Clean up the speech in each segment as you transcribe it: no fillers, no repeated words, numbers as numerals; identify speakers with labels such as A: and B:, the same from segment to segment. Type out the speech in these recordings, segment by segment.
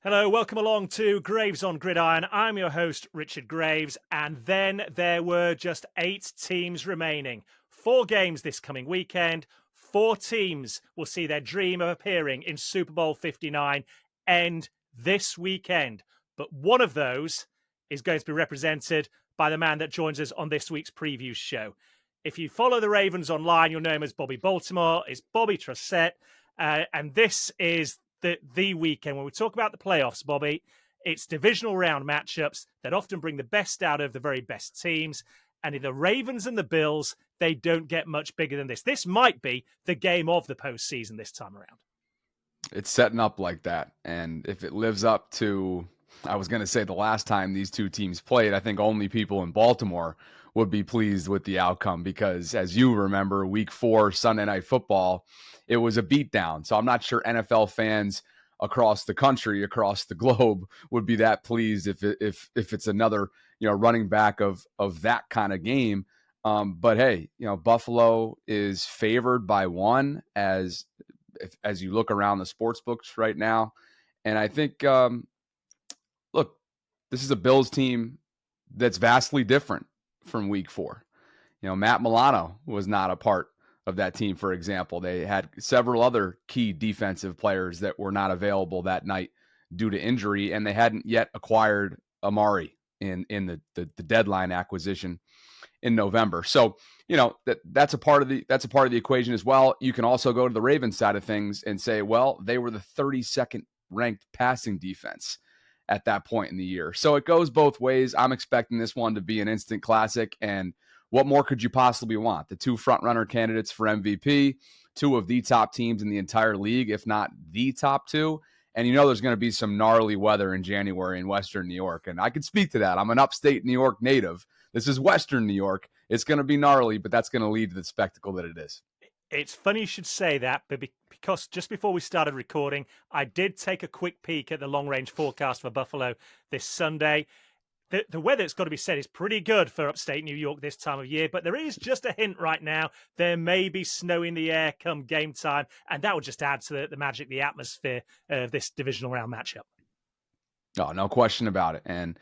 A: Hello, welcome along to Graves on Gridiron. I'm your host, Richard Graves, and then there were just 8 teams remaining. 4 games this coming weekend. 4 teams will see their dream of appearing in Super Bowl 59 end this weekend. But one of those is going to be represented by the man that joins us on this week's preview show. If you follow the Ravens online, you'll know him as Bobby Baltimore. It's Bobby Trosset, and this is the weekend when we talk about the playoffs, Bobby. It's divisional round matchups that often bring the best out of the very best teams. And in the Ravens and the Bills, they don't get much bigger than this. This might be the game of the postseason this time around.
B: It's setting up like that. And if it lives up to, I was going to say the last time these two teams played, I think only people in Baltimore would be pleased with the outcome because, as you remember, week 4, Sunday Night Football, it was a beatdown. So I'm not sure NFL fans across the country, across the globe, would be that pleased if it's another running back of that kind of game. But hey, Buffalo is favored by 1 as you look around the sports books right now. And I think, look, this is a Bills team that's vastly different from week 4. Matt Milano was not a part of that team, for example. They had several other key defensive players that were not available that night due to injury, and they hadn't yet acquired Amari in the deadline acquisition in November. So, that's a part of the equation as well. You can also go to the Ravens side of things and say, well, they were the 32nd ranked passing defense at that point in the year. So it goes both ways. I'm expecting this one to be an instant classic, and what more could you possibly want? The 2 front-runner candidates for MVP, 2 of the top teams in the entire league, if not the top 2. And there's going to be some gnarly weather in January in Western New York. And I can speak to that. I'm an upstate New York native. This is Western New York. It's going to be gnarly, but that's going to lead to the spectacle that it is.
A: It's funny you should say that, but because just before we started recording, I did take a quick peek at the long-range forecast for Buffalo this Sunday. The weather, it's got to be said, is pretty good for upstate New York this time of year, but there is just a hint right now. There may be snow in the air come game time, and that would just add to the magic, the atmosphere of this divisional round matchup.
B: Oh, no question about it. And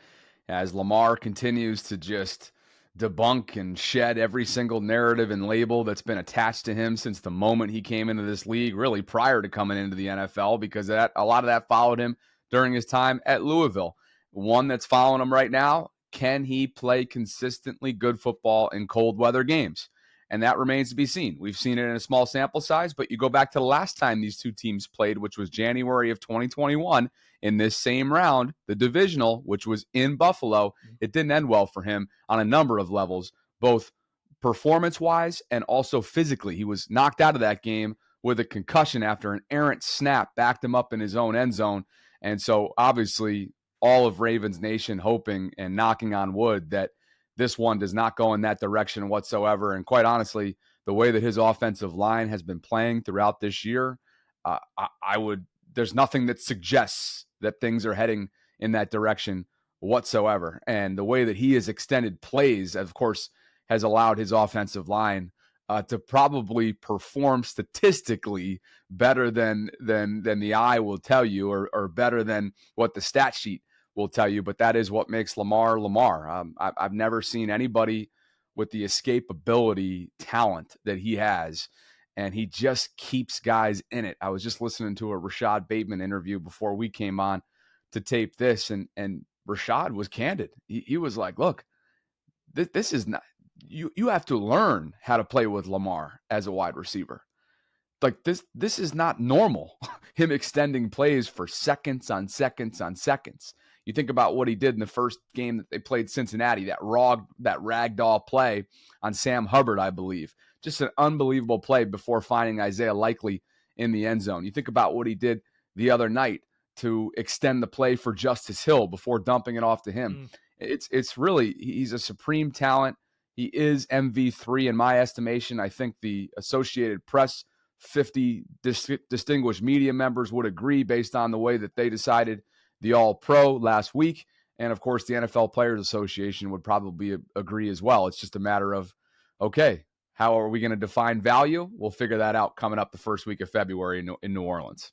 B: as Lamar continues to just debunk and shed every single narrative and label that's been attached to him since the moment he came into this league, really prior to coming into the NFL, because a lot of that followed him during his time at Louisville. One that's following him right now, can he play consistently good football in cold weather games? And that remains to be seen. We've seen it in a small sample size, but you go back to the last time these two teams played, which was January of 2021, in this same round, the divisional, which was in Buffalo. It didn't end well for him on a number of levels, both performance-wise and also physically. He was knocked out of that game with a concussion after an errant snap backed him up in his own end zone. And so obviously all of Ravens Nation hoping and knocking on wood that this one does not go in that direction whatsoever. And quite honestly, the way that his offensive line has been playing throughout this year, there's nothing that suggests that things are heading in that direction whatsoever. And the way that he has extended plays, of course, has allowed his offensive line to probably perform statistically better than the eye will tell you, or better than what the stat sheet will tell you. But that is what makes Lamar. I've never seen anybody with the escapability talent that he has, and he just keeps guys in it. I was just listening to a Rashad Bateman interview before we came on to tape this, and Rashad was candid. He was like, look, this is not, you have to learn how to play with Lamar as a wide receiver. Like this is not normal. Him extending plays for seconds on seconds on seconds. You think about what he did in the first game that they played Cincinnati, that ragdoll play on Sam Hubbard, I believe. Just an unbelievable play before finding Isaiah Likely in the end zone. You think about what he did the other night to extend the play for Justice Hill before dumping it off to him. It's really, he's a supreme talent. He is MV3 in my estimation. I think the Associated Press 50 distinguished media members would agree based on the way that they decided the All-Pro last week. And, of course, the NFL Players Association would probably agree as well. It's just a matter of, okay, how are we going to define value? We'll figure that out coming up the first week of February in New Orleans.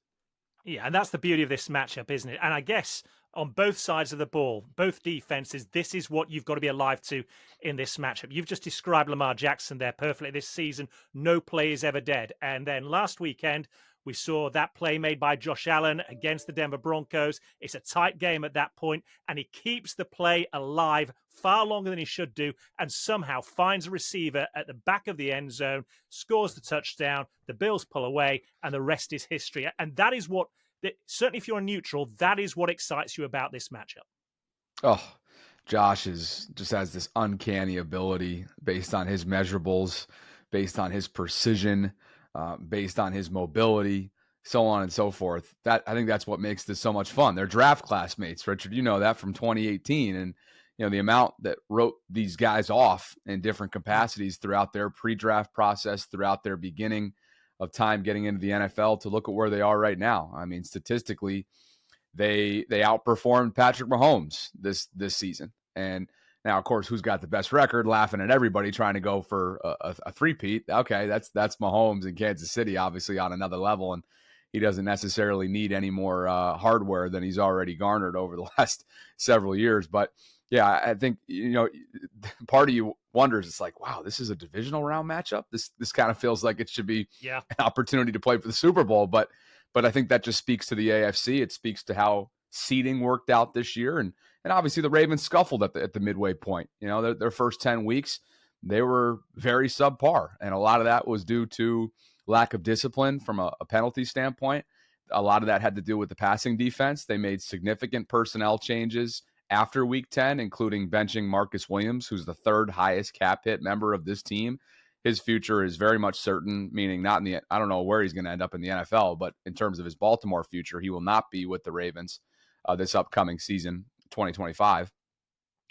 A: Yeah, and that's the beauty of this matchup, isn't it? And I guess on both sides of the ball, both defenses, this is what you've got to be alive to in this matchup. You've just described Lamar Jackson there perfectly this season. No play is ever dead. And then last weekend, we saw that play made by Josh Allen against the Denver Broncos. It's a tight game at that point, and he keeps the play alive far longer than he should do, and somehow finds a receiver at the back of the end zone, scores the touchdown, the Bills pull away, and the rest is history. And that is what, certainly if you're neutral, that is what excites you about this matchup.
B: Oh, Josh just has this uncanny ability based on his measurables, based on his precision, based on his mobility, so on and so forth. That I think that's what makes this so much fun. They're draft classmates, Richard. You know that from 2018, and the amount that wrote these guys off in different capacities throughout their pre-draft process, throughout their beginning of time getting into the NFL, to look at where they are right now. I mean, statistically, they outperformed Patrick Mahomes this season. And now, of course, who's got the best record? Laughing at everybody trying to go for a three-peat. Okay, that's Mahomes in Kansas City, obviously on another level, and he doesn't necessarily need any more hardware than he's already garnered over the last several years. But yeah, I think part of you wonders. It's like, wow, this is a divisional round matchup. This kind of feels like it should be an opportunity to play for the Super Bowl. But I think that just speaks to the AFC. It speaks to how seeding worked out this year, and obviously the Ravens scuffled at the midway point. Their first 10 weeks, they were very subpar, and a lot of that was due to lack of discipline from a penalty standpoint. A lot of that had to do with the passing defense. They made significant personnel changes after week 10, including benching Marcus Williams, who's the third highest cap hit member of this team. His future is very much certain, meaning I don't know where he's going to end up in the NFL, but in terms of his Baltimore future, he will not be with the Ravens this upcoming season, 2025.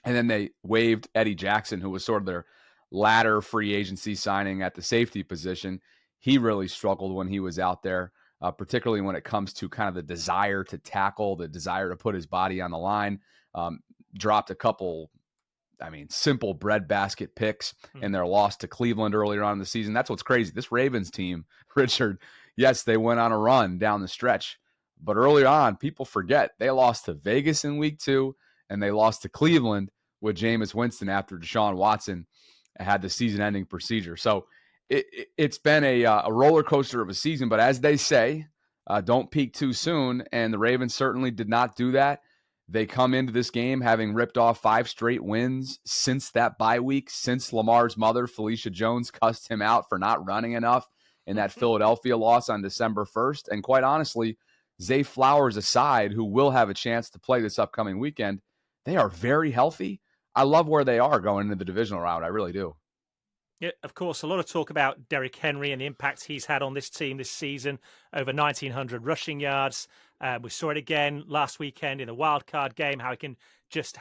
B: And then they waived Eddie Jackson, who was sort of their latter free agency signing at the safety position. He really struggled when he was out there, particularly when it comes to kind of the desire to tackle, the desire to put his body on the line. Dropped a couple, simple breadbasket picks in their loss to Cleveland earlier on in the season. That's what's crazy. This Ravens team, Richard, yes, they went on a run down the stretch, but early on, people forget they lost to Vegas in week 2, and they lost to Cleveland with Jameis Winston after Deshaun Watson had the season-ending procedure. So it's been a roller coaster of a season, but as they say, don't peak too soon, and the Ravens certainly did not do that. They come into this game having ripped off 5 straight wins since that bye week, since Lamar's mother, Felicia Jones, cussed him out for not running enough in that Philadelphia loss on December 1st. And quite honestly, Zay Flowers aside, who will have a chance to play this upcoming weekend, they are very healthy. I love where they are going into the divisional round. I really do.
A: Yeah, of course, a lot of talk about Derrick Henry and the impact he's had on this team this season, over 1,900 rushing yards. We saw it again last weekend in the wild card game, how he can just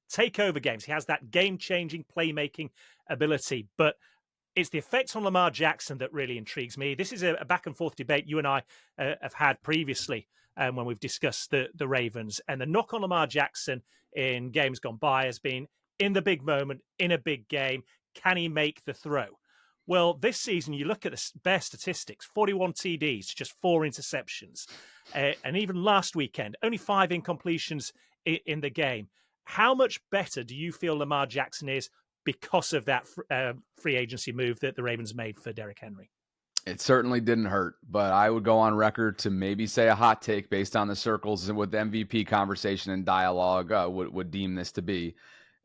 A: take over games. He has that game-changing playmaking ability, but it's the effects on Lamar Jackson that really intrigues me. This is a back-and-forth debate you and I have had previously when we've discussed the Ravens. And the knock on Lamar Jackson in games gone by has been in the big moment, in a big game, can he make the throw? Well, this season, you look at the bare statistics, 41 TDs, just 4 interceptions. And even last weekend, only 5 incompletions in the game. How much better do you feel Lamar Jackson is because of that free agency move that the Ravens made for Derrick Henry?
B: It certainly didn't hurt, but I would go on record to maybe say a hot take based on the circles with the MVP conversation and dialogue would deem this to be,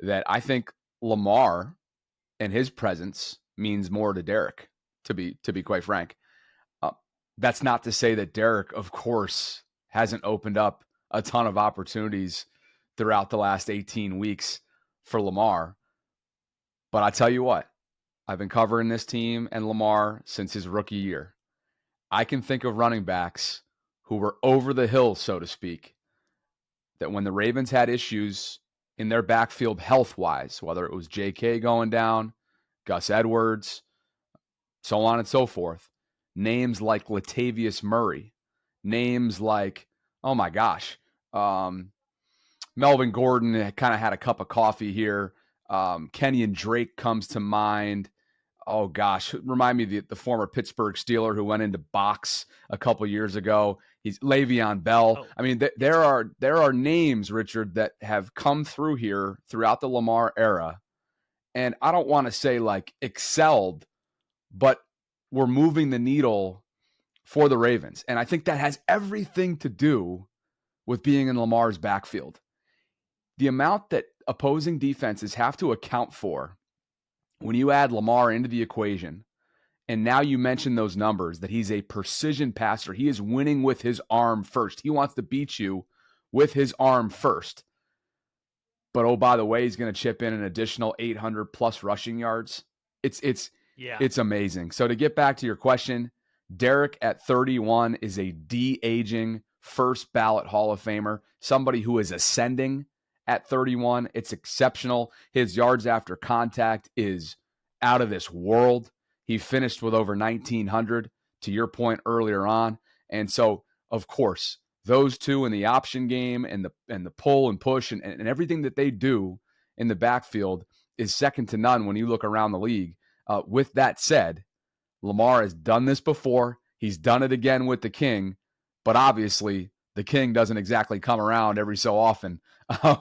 B: that I think Lamar and his presence means more to Derrick, to be quite frank. That's not to say that Derrick, of course, hasn't opened up a ton of opportunities throughout the last 18 weeks for Lamar. But I tell you what, I've been covering this team and Lamar since his rookie year. I can think of running backs who were over the hill, so to speak, that when the Ravens had issues in their backfield health-wise, whether it was J.K. going down, Gus Edwards, so on and so forth, names like Latavius Murray, names like, oh my gosh, Melvin Gordon kind of had a cup of coffee here. Kenyon Drake comes to mind. Oh gosh, remind me of the former Pittsburgh Steeler who went into box a couple years ago. He's Le'Veon Bell.
A: Oh,
B: I mean,
A: yes.
B: there are names, Richard, that have come through here throughout the Lamar era, and I don't want to say like excelled, but we're moving the needle for the Ravens. And I think that has everything to do with being in Lamar's backfield. The amount that opposing defenses have to account for when you add Lamar into the equation, and now you mention those numbers, that he's a precision passer. He is winning with his arm first. He wants to beat you with his arm first. But oh, by the way, he's going to chip in an additional 800 plus rushing yards. It's amazing. So to get back to your question, Derek at 31 is a de-aging first ballot Hall of Famer, somebody who is ascending at 31. It's exceptional. His yards after contact is out of this world. He finished with over 1,900, to your point earlier on. And so, of course, those two in the option game and the pull and push and everything that they do in the backfield is second to none when you look around the league. With that said, Lamar has done this before. He's done it again with the King, but obviously the King doesn't exactly come around every so often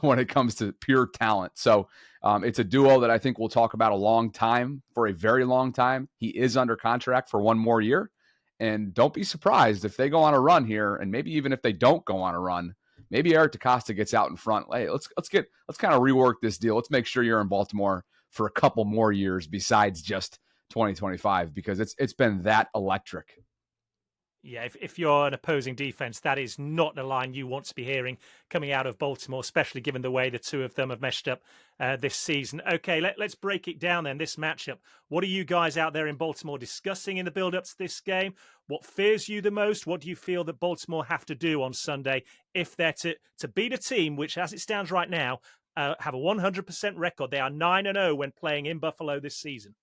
B: when it comes to pure talent. So it's a duo that I think we'll talk about a long time, for a very long time. He is under contract for one more year. And don't be surprised if they go on a run here, and maybe even if they don't go on a run, maybe Eric DeCosta gets out in front. Hey, let's kind of rework this deal. Let's make sure you're in Baltimore for a couple more years besides just 2025, because it's been that electric.
A: Yeah, if you're an opposing defense, that is not the line you want to be hearing coming out of Baltimore, especially given the way the two of them have meshed up this season. Okay, let's break it down then, this matchup. What are you guys out there in Baltimore discussing in the build-up to this game? What fears you the most? What do you feel that Baltimore have to do on Sunday if they're to beat a team which, as it stands right now, have a 100% record? They are 9-0 when playing in Buffalo this season.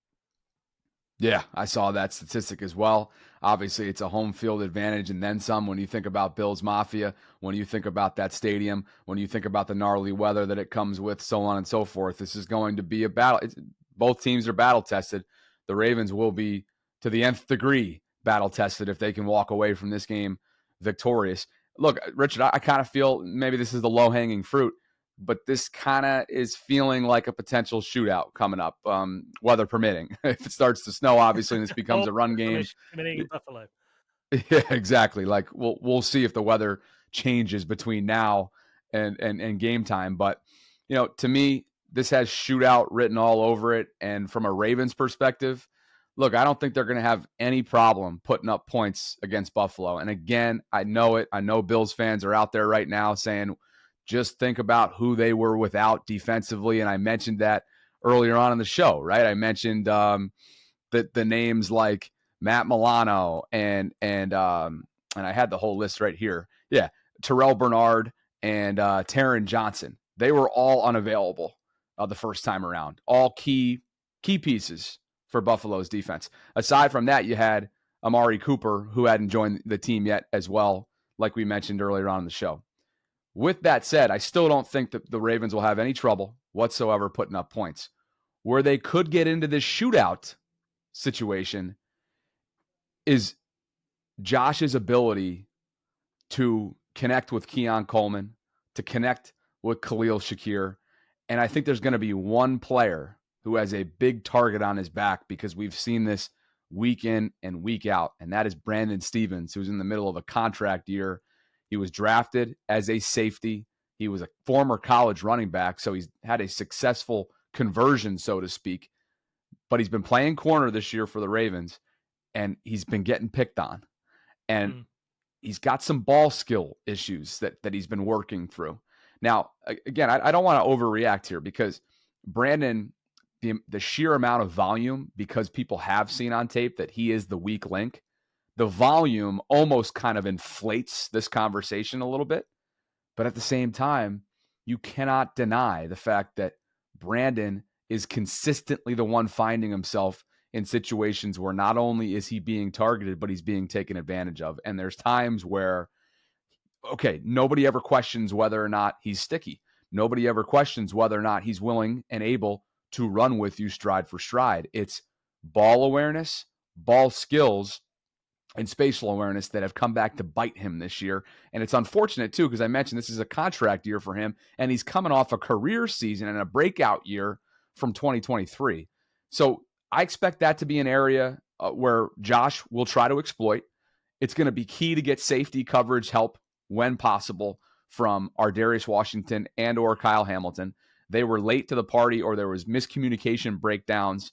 B: Yeah, I saw that statistic as well. Obviously, it's a home field advantage and then some when you think about Bills Mafia, when you think about that stadium, when you think about the gnarly weather that it comes with, so on and so forth. This is going to be a battle. Both teams are battle-tested. The Ravens will be, to the nth degree, battle-tested if they can walk away from this game victorious. Look, Richard, I kind of feel maybe this is the low-hanging fruit, but this kind of is feeling like a potential shootout coming up, weather permitting. If it starts to snow, obviously, and this becomes a run game.
A: In Buffalo.
B: Yeah, exactly. Like we'll see if the weather changes between now and game time. But to me, this has shootout written all over it. And from a Ravens perspective, look, I don't think they're going to have any problem putting up points against Buffalo. And again, I know it. I know Bills fans are out there right now saying, just think about who they were without defensively. And I mentioned that earlier on in the show, right? I mentioned the names like Matt Milano and I had the whole list right here. Yeah, Terrell Bernard and Taron Johnson. They were all unavailable the first time around. All key pieces for Buffalo's defense. Aside from that, you had Amari Cooper, who hadn't joined the team yet as well, like we mentioned earlier on in the show. With that said, I still don't think that the Ravens will have any trouble whatsoever putting up points. Where they could get into this shootout situation is Josh's ability to connect with Keon Coleman, to connect with Khalil Shakir. And I think there's going to be one player who has a big target on his back, because we've seen this week in and week out, and that is Brandon Stevens, who's in the middle of a contract year. He was drafted as a safety. He was a former college running back, so he's had a successful conversion, so to speak. But he's been playing corner this year for the Ravens, and he's been getting picked on. And he's got some ball skill issues that he's been working through. Now, again, I don't want to overreact here, because Brandon, the sheer amount of volume, because people have seen on tape that he is the weak link, the volume almost kind of inflates this conversation a little bit. But at the same time, you cannot deny the fact that Brandon is consistently the one finding himself in situations where not only is he being targeted, but he's being taken advantage of. And there's times where, okay, nobody ever questions whether or not he's sticky. Nobody ever questions whether or not he's willing and able to run with you stride for stride. It's ball awareness, ball skills, and spatial awareness that have come back to bite him this year. And it's unfortunate, too, because I mentioned this is a contract year for him, and he's coming off a career season and a breakout year from 2023. So I expect that to be an area where Josh will try to exploit. It's going to be key to get safety coverage help when possible from Ardarius Washington and or Kyle Hamilton. They were late to the party, or there was miscommunication breakdowns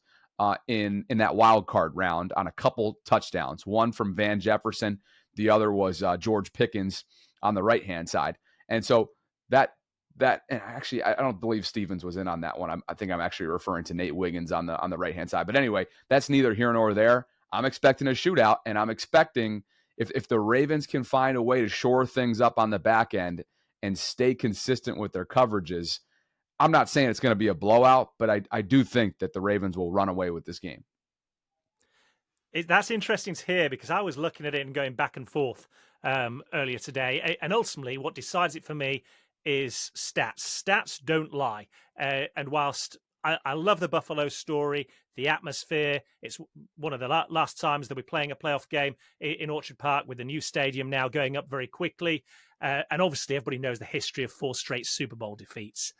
B: in that wild card round on a couple touchdowns. One from Van Jefferson, the other was George Pickens on the right-hand side. And so and actually, I don't believe Stevens was in on that one. I think I'm actually referring to Nate Wiggins on the right-hand side. But anyway, that's neither here nor there. I'm expecting a shootout, and I'm expecting if the Ravens can find a way to shore things up on the back end and stay consistent with their coverages, I'm not saying it's going to be a blowout, but I do think that the Ravens will run away with this game.
A: That's interesting to hear, because I was looking at it and going back and forth earlier today. And ultimately, what decides it for me is stats. Stats don't lie. And whilst I love the Buffalo story, the atmosphere, it's one of the last times that we're playing a playoff game in Orchard Park with the new stadium now going up very quickly. And obviously, everybody knows the history of 4 straight Super Bowl defeats.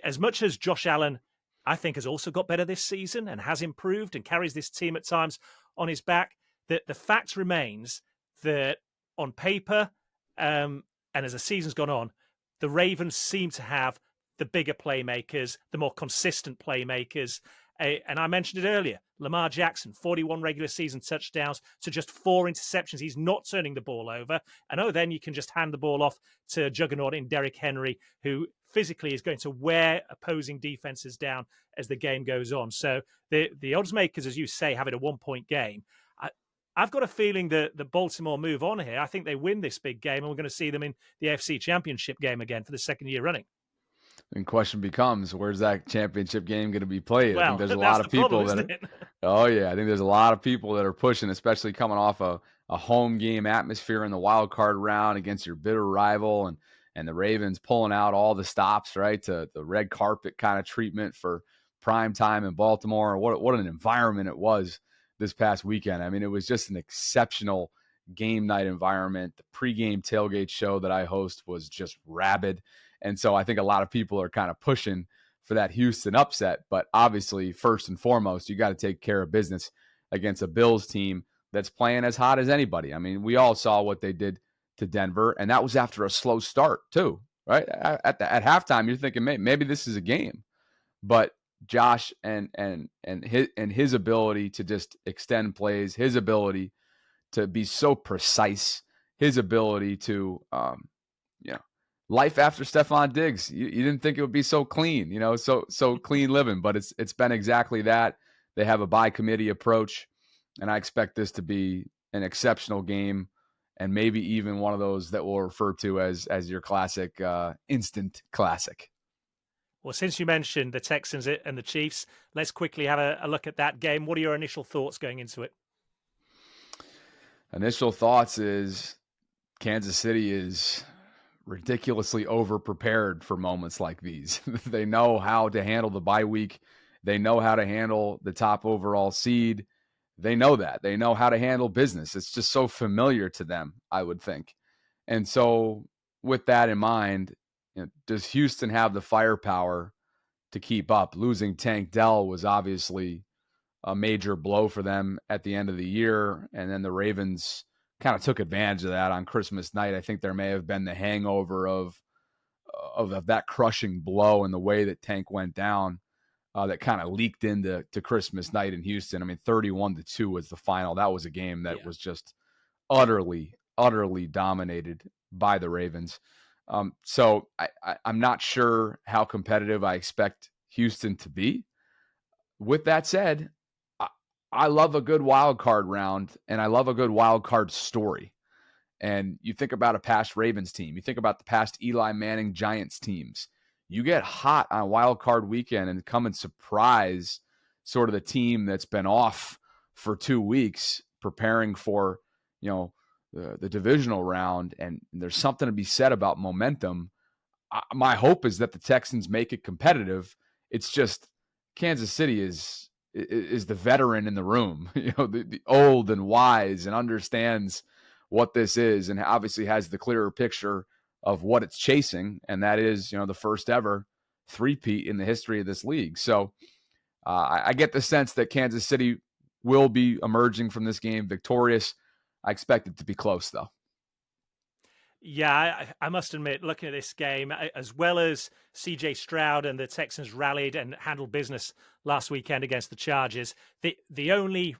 A: As much as Josh Allen, I think, has also got better this season and has improved and carries this team at times on his back, the fact remains that on paper, and as the season's gone on, the Ravens seem to have the bigger playmakers, the more consistent playmakers. And I mentioned it earlier, Lamar Jackson, 41 regular season touchdowns to just 4 interceptions. He's not turning the ball over. And then you can just hand the ball off to juggernaut in Derrick Henry, who physically is going to wear opposing defenses down as the game goes on. So the odds makers, as you say, have it a 1-point game. I've got a feeling that the Baltimore move on here. I think they win this big game, and we're going to see them in the NFC Championship game again for the second year running.
B: And question becomes, where's that championship game going to be played?
A: Well,
B: I think there's a lot of people Oh yeah, I think there's a lot of people that are pushing, especially coming off a home game atmosphere in the wild card round against your bitter rival, and the Ravens pulling out all the stops, right, to the red carpet kind of treatment for prime time in Baltimore. What an environment it was this past weekend. I mean, it was just an exceptional game night environment. The pregame tailgate show that I host was just rabid. And so I think a lot of people are kind of pushing for that Houston upset. But obviously, first and foremost, you got to take care of business against a Bills team that's playing as hot as anybody. I mean, we all saw what they did to Denver, and that was after a slow start too, right? At halftime, you're thinking maybe this is a game. But Josh and his ability to just extend plays, his ability to be so precise, his ability to life after Stephon Diggs. You didn't think it would be so clean, so clean living, but it's been exactly that. They have a by committee approach, and I expect this to be an exceptional game, and maybe even one of those that we'll refer to as your classic instant classic.
A: Well, since you mentioned the Texans and the Chiefs, let's quickly have a look at that game. What are your initial thoughts going into it?
B: Initial thoughts is Kansas City is ridiculously over-prepared for moments like these. They know how to handle the bye week. They know how to handle the top overall seed. They know that. They know how to handle business. It's just so familiar to them, I would think. And so with that in mind, does Houston have the firepower to keep up? Losing Tank Dell was obviously a major blow for them at the end of the year. And then the Ravens kind of took advantage of that on Christmas night. I think there may have been the hangover of that crushing blow and the way that Tank went down that kind of leaked into Christmas night in Houston. I mean, 31-2 was the final. That was a game that was just utterly dominated by the Ravens. So I'm not sure how competitive I expect Houston to be. With that said, I love a good wild card round, and I love a good wild card story. And you think about a past Ravens team. You think about the past Eli Manning Giants teams. You get hot on wild card weekend and come and surprise sort of the team that's been off for 2 weeks preparing for, the divisional round. And there's something to be said about momentum. My hope is that the Texans make it competitive. It's just Kansas City is is the veteran in the room, the old and wise and understands what this is and obviously has the clearer picture of what it's chasing. And that is, the first ever three-peat in the history of this league. So I get the sense that Kansas City will be emerging from this game victorious. I expect it to be close, though.
A: Yeah, I must admit, looking at this game, as well as CJ Stroud and the Texans rallied and handled business last weekend against the Chargers, the only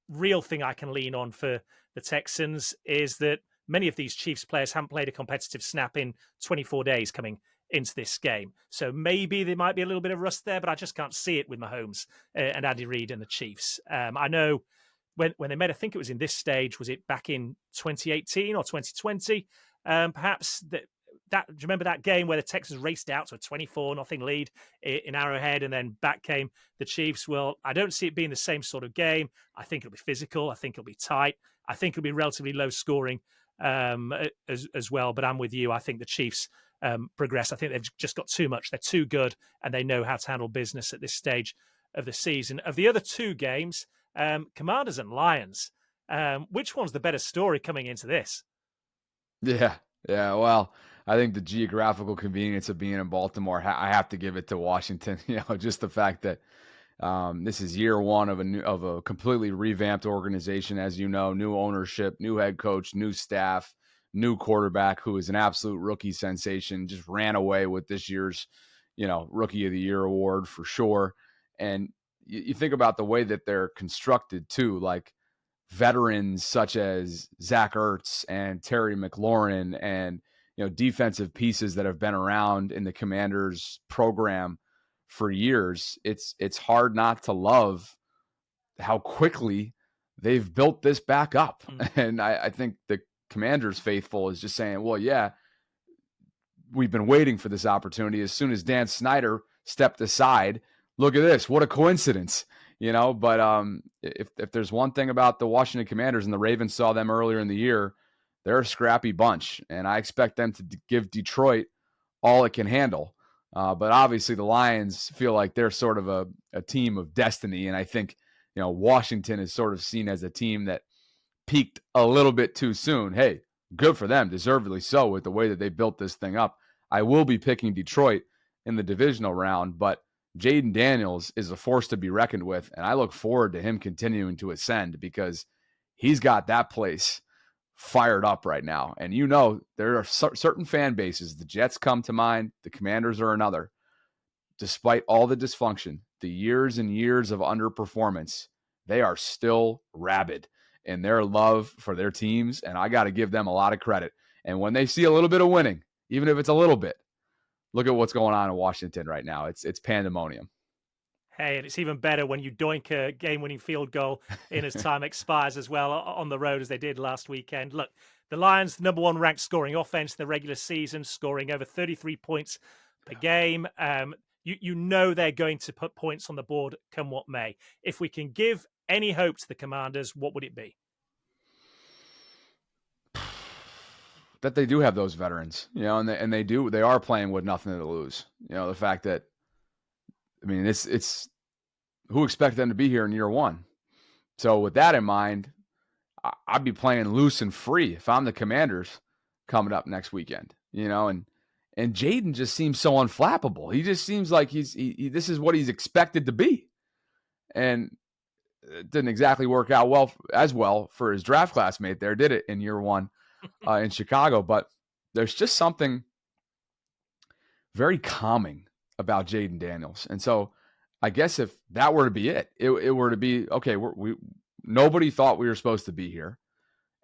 A: real thing I can lean on for the Texans is that many of these Chiefs players haven't played a competitive snap in 24 days coming into this game. So maybe there might be a little bit of rust there, but I just can't see it with Mahomes and Andy Reid and the Chiefs. I know when they met, I think it was in this stage, was it back in 2018 or 2020? Perhaps do you remember that game where the Texans raced out to a 24-0 lead in Arrowhead and then back came the Chiefs? Well, I don't see it being the same sort of game. I think it'll be physical. I think it'll be tight. I think it'll be relatively low scoring as well. But I'm with you. I think the Chiefs progress. I think they've just got too much. They're too good and they know how to handle business at this stage of the season. Of the other two games, Commanders and Lions, which one's the better story coming into this?
B: Yeah. Well, I think the geographical convenience of being in Baltimore, I have to give it to Washington. Just the fact that this is year one of a completely revamped organization, as you know, new ownership, new head coach, new staff, new quarterback who is an absolute rookie sensation. Just ran away with this year's, Rookie of the Year award for sure. And you think about the way that they're constructed too, like veterans such as Zach Ertz and Terry McLaurin and defensive pieces that have been around in the Commanders program for years. It's hard not to love how quickly they've built this back up. And I think the Commanders faithful is just saying, well, yeah, we've been waiting for this opportunity. As soon as Dan Snyder stepped aside, look at this, what a coincidence. But if there's one thing about the Washington Commanders, and the Ravens saw them earlier in the year, they're a scrappy bunch, and I expect them to give Detroit all it can handle. But obviously the Lions feel like they're sort of a team of destiny, and I think Washington is sort of seen as a team that peaked a little bit too soon. Hey, good for them, deservedly so, with the way that they built this thing up. I will be picking Detroit in the divisional round, but Jaden Daniels is a force to be reckoned with, and I look forward to him continuing to ascend because he's got that place fired up right now. And there are certain fan bases, the Jets come to mind, the Commanders are another. Despite all the dysfunction, the years and years of underperformance, they are still rabid in their love for their teams, and I got to give them a lot of credit. And when they see a little bit of winning, even if it's a little bit, look at what's going on in Washington right now. It's pandemonium.
A: Hey, and it's even better when you doink a game-winning field goal in as time expires as well on the road as they did last weekend. Look, the Lions, number one ranked scoring offense in the regular season, scoring over 33 points per game. They're going to put points on the board come what may. If we can give any hope to the Commanders, what would it be?
B: That they do have those veterans, they are playing with nothing to lose. The fact that, it's who expect them to be here in year one. So with that in mind, I'd be playing loose and free if I'm the Commanders coming up next weekend, and Jaden just seems so unflappable. He just seems like this is what he's expected to be. And it didn't exactly work out as well for his draft classmate there, did it, in year one in Chicago? But there's just something very calming about Jaden Daniels. And so I guess if that were to be it were to be, okay, nobody thought we were supposed to be here.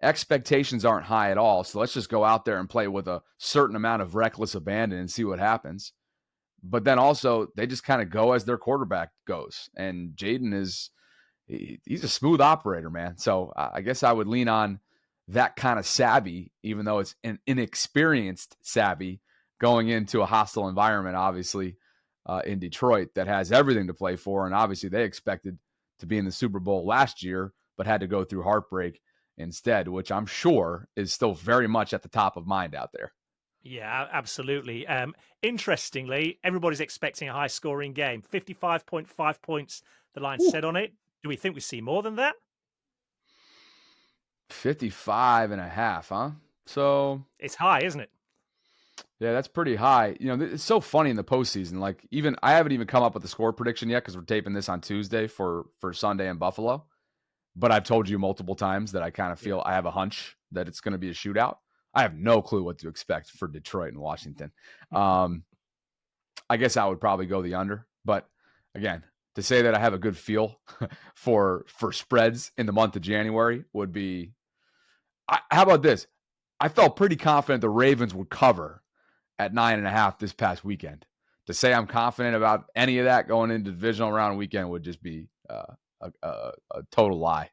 B: Expectations aren't high at all. So let's just go out there and play with a certain amount of reckless abandon and see what happens. But then also they just kind of go as their quarterback goes. And Jaden he's a smooth operator, man. So I guess I would lean on that kind of savvy, even though it's an inexperienced savvy going into a hostile environment, obviously, in Detroit that has everything to play for. And obviously they expected to be in the Super Bowl last year, but had to go through heartbreak instead, which I'm sure is still very much at the top of mind out there.
A: Yeah, absolutely. Interestingly, everybody's expecting a high-scoring game. 55.5 points The line's
B: Ooh,
A: set on it. Do we think we see more than that?
B: 55.5, huh? So,
A: It's high, isn't it?
B: yeah, that's pretty high. It's so funny in the postseason. Like, even I haven't even come up with the score prediction yet because we're taping this on Tuesday for Sunday in Buffalo. But I've told you multiple times that I kind of
A: Yeah.
B: feel I have a hunch that it's going to be a shootout. I have no clue what to expect for Detroit and Washington. I guess I would probably go the under. But again, to say that I have a good feel for spreads in the month of January would be. How about this? I felt pretty confident the Ravens would cover at 9.5 this past weekend. To say I'm confident about any of that going into the divisional round weekend would just be a total lie.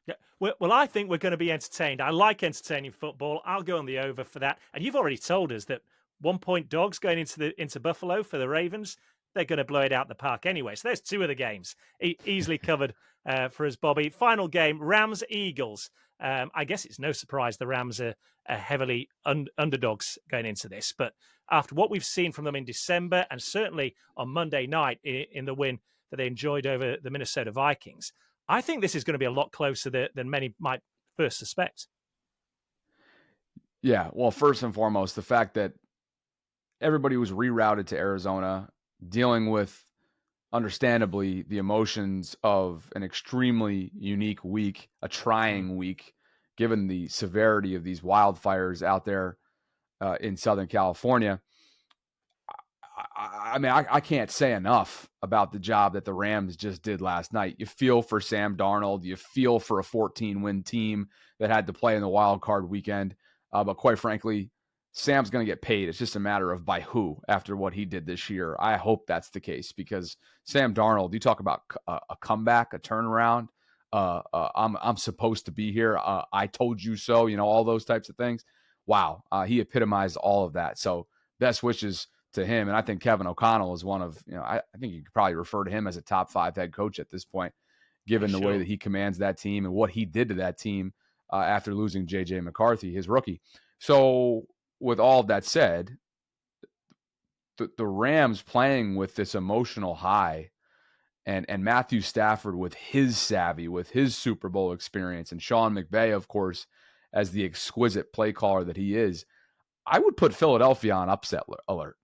A: Yeah. Well, I think we're going to be entertained. I like entertaining football. I'll go on the over for that. And you've already told us that 1-point dogs going into Buffalo for the Ravens. They're going to blow it out the park anyway. So there's two of the games easily covered for us, Bobby. Final game: Rams Eagles. I guess it's no surprise the Rams are heavily underdogs going into this. But after what we've seen from them in December and certainly on Monday night in the win that they enjoyed over the Minnesota Vikings, I think this is going to be a lot closer than many might first suspect.
B: Yeah, well, first and foremost, the fact that everybody was rerouted to Arizona, dealing with, understandably, the emotions of an extremely unique week, a trying week, given the severity of these wildfires out there in Southern California. I mean, I can't say enough about the job that the Rams just did last night. You feel for Sam Darnold. You feel for a 14-win team that had to play in the wild card weekend. But quite frankly, Sam's going to get paid. It's just a matter of by who after what he did this year. I hope that's the case because Sam Darnold, you talk about a comeback, a turnaround. I'm supposed to be here. I told you so. All those types of things. Wow, he epitomized all of that. So best wishes to him. And I think Kevin O'Connell is one of, I think you could probably refer to him as a top 5 head coach at this point, given the way that he commands that team and what he did to that team after losing J.J. McCarthy, his rookie. So with all of that said, the Rams playing with this emotional high and Matthew Stafford with his savvy, with his Super Bowl experience, and Sean McVay, of course, as the exquisite play caller that he is, I would put Philadelphia on upset alert.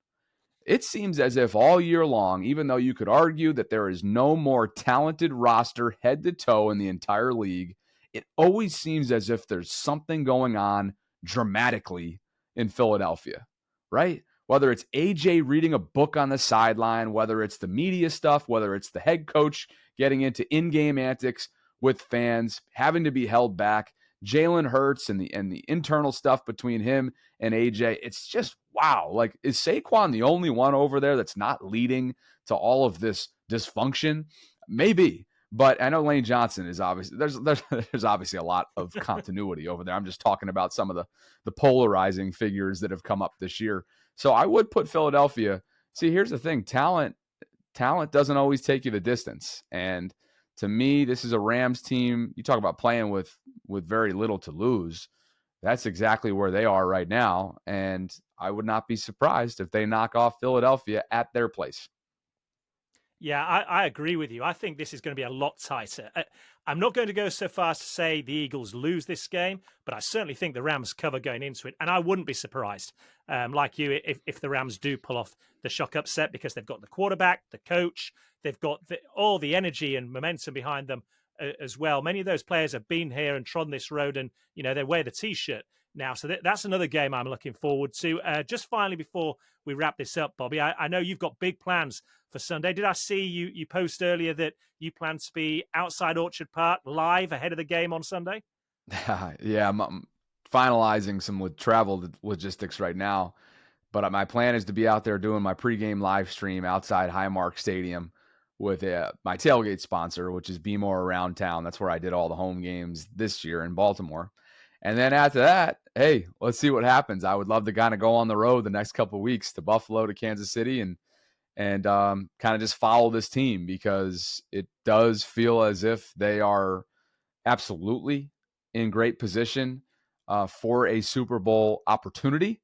B: It seems as if all year long, even though you could argue that there is no more talented roster head to toe in the entire league, it always seems as if there's something going on dramatically in Philadelphia, right? Whether it's AJ reading a book on the sideline, whether it's the media stuff, whether it's the head coach getting into in-game antics with fans, having to be held back, Jalen Hurts and the internal stuff between him and AJ, it's just wow. Like, is Saquon the only one over there that's not leading to all of this dysfunction? Maybe, but I know Lane Johnson is obviously there's obviously a lot of continuity over there. I'm just talking about some of the polarizing figures that have come up this year. So I would put Philadelphia. See, here's the thing: talent doesn't always take you the distance, and to me, this is a Rams team. You talk about playing with very little to lose. That's exactly where they are right now. And I would not be surprised if they knock off Philadelphia at their place.
A: Yeah, I agree with you. I think this is going to be a lot tighter. I'm not going to go so far as to say the Eagles lose this game, but I certainly think the Rams cover going into it. And I wouldn't be surprised, like you, if the Rams do pull off the shock upset because they've got the quarterback, the coach, they've got all the energy and momentum behind them as well. Many of those players have been here and trodden this road and, they wear the T-shirt now. So that's another game I'm looking forward to. Just finally, before we wrap this up, Bobby, I know you've got big plans for Sunday. Did I see you post earlier that you plan to be outside Orchard Park live ahead of the game on Sunday?
B: Yeah, I'm finalizing some travel logistics right now, but my plan is to be out there doing my pregame live stream outside Highmark Stadium with my tailgate sponsor, which is Be More Around Town. That's where I did all the home games this year in Baltimore. And then after that, hey, let's see what happens. I would love to kind of go on the road the next couple of weeks to Buffalo, to Kansas City, and kind of just follow this team because it does feel as if they are absolutely in great position for a Super Bowl opportunity.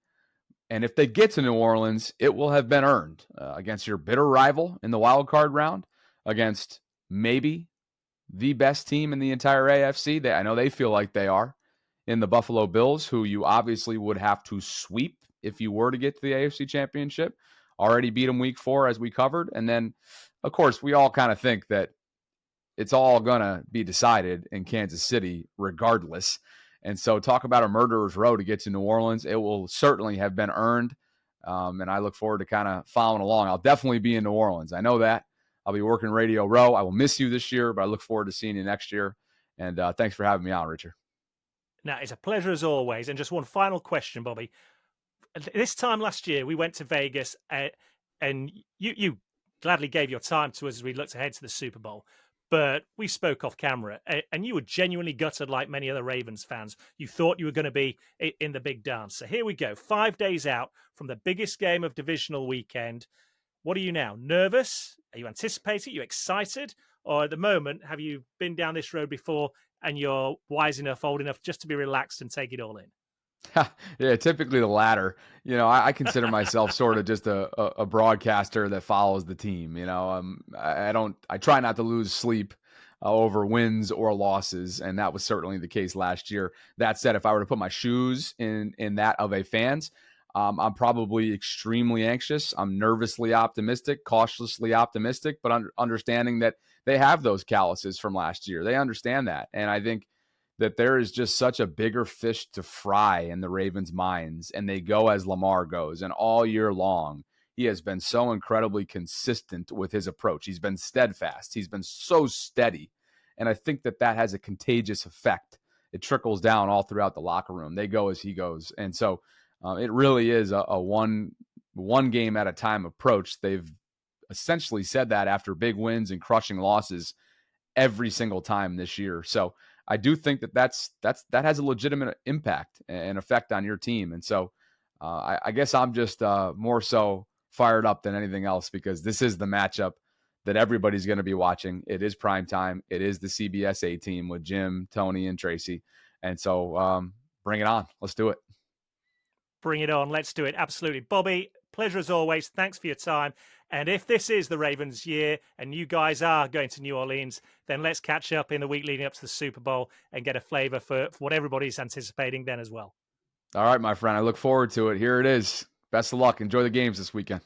B: And if they get to New Orleans, it will have been earned against your bitter rival in the wild card round, against maybe the best team in the entire AFC. I know they feel like they are, in the Buffalo Bills, who you obviously would have to sweep if you were to get to the AFC Championship. Already beat them week 4, as we covered. And then, of course, we all kind of think that it's all going to be decided in Kansas City regardless. And so talk about a murderer's row to get to New Orleans. It will certainly have been earned. And I look forward to kind of following along. I'll definitely be in New Orleans. I know that. I'll be working Radio Row. I will miss you this year, but I look forward to seeing you next year. And thanks for having me on, Richard.
A: Now, it's a pleasure as always. And just one final question, Bobby. This time last year, we went to Vegas, and you gladly gave your time to us as we looked ahead to the Super Bowl. But we spoke off camera, and you were genuinely gutted like many other Ravens fans. You thought you were going to be in the big dance. So here we go, 5 days out from the biggest game of divisional weekend. What are you now? Nervous? Are you anticipating? Are you excited? Or at the moment, have you been down this road before and you're wise enough, old enough just to be relaxed and take it all in?
B: Yeah, typically the latter. I consider myself sort of just a broadcaster that follows the team. I try not to lose sleep over wins or losses, and that was certainly the case last year. That said, if I were to put my shoes in that of a fan's, I'm probably extremely anxious. I'm nervously optimistic, cautiously optimistic, but understanding that they have those calluses from last year. They understand that, and I think that there is just such a bigger fish to fry in the Ravens' minds, and they go as Lamar goes. And all year long, he has been so incredibly consistent with his approach. He's been steadfast. He's been so steady. And I think that has a contagious effect. It trickles down all throughout the locker room. They go as he goes. And so it really is a one game at a time approach. They've essentially said that after big wins and crushing losses every single time this year. So I do think that has a legitimate impact and effect on your team. And so I guess I'm just more so fired up than anything else, because this is the matchup that everybody's going to be watching. It is prime time. It is the CBS A team with Jim, Tony, and Tracy. And so bring it on. Let's do it.
A: Bring it on. Let's do it. Absolutely. Bobby, pleasure as always. Thanks for your time. And if this is the Ravens year and you guys are going to New Orleans, then let's catch up in the week leading up to the Super Bowl and get a flavor for what everybody's anticipating then as well.
B: All right, my friend. I look forward to it. Here it is. Best of luck. Enjoy the games this weekend.